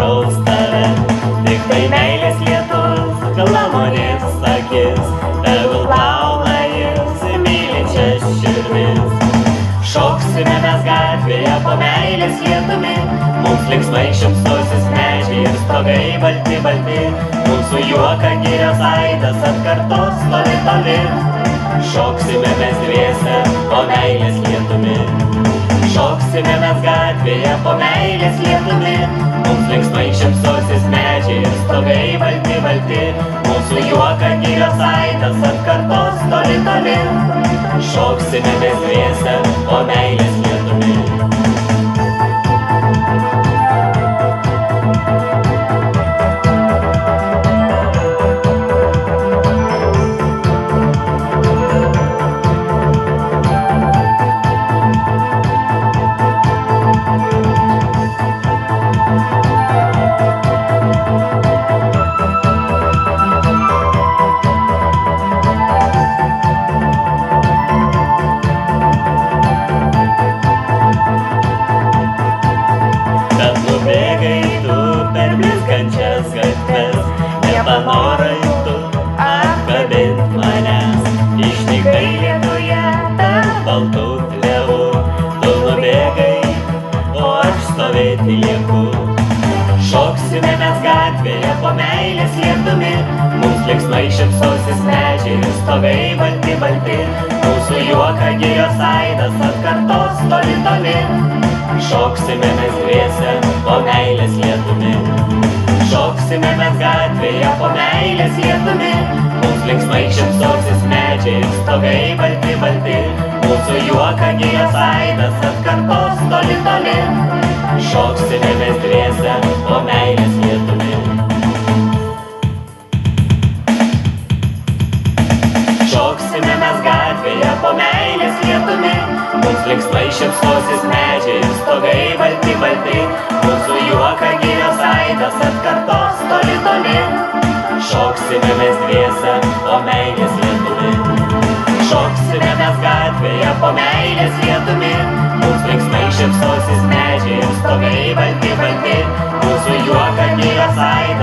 gaus tave. Tik tai meilės lietus, glamonės akis, tegul plauna jis mylinčias širdis. Šoksime mes gatvėje po meilės lietumi, mums linksmai šypsosis medžiai ir stogai balti balti. Mūsų juoką girios aidas atkartos toli toli. Šoksime mes dviese po meilės lietumi. Šoksime mes gatvėje po meilės lietumi, mums linksmai šypsosis medžiai ir stogai balti balti. Mūsų juoką girios aidas atkartos toli toli. Šoksime mes dviese po meilės lietumi. Blizgančias gatves, nepanorai tu apkabint manęs. Išnykai lietuje tarp baltų klevų, tu nubėgai, o aš stovėti lieku. Šoksime mes gatvėje po meilės lietumi, mums linksmai šypsosis medžiai ir stogai balti balti. Mūsų juoką girios aidas atkartos toli toli. Šoksime mes dviese po meilės lietumi. Šoksime mes gatvėje po meilės lietumi, mums linksmai šypsosis medžiai ir stogai balti balti. Mūsų juoką girios aidas atkartos toli toli. Šoksime mes dviese po meilės lietumi. Šoksime mes gatvėje po meilės lietumi, mums linksmai šypsosis medžiai ir stogai balti balti. Mūsų juoką girios aidas atkartos toli toli. Šoksime mes dviese po meilės lietumi. Šoksime mes gatvėje po meilės lietumi, mums linksmai šypsosis medžiai ir stogai balti balti. Mūsų juoką girios aidas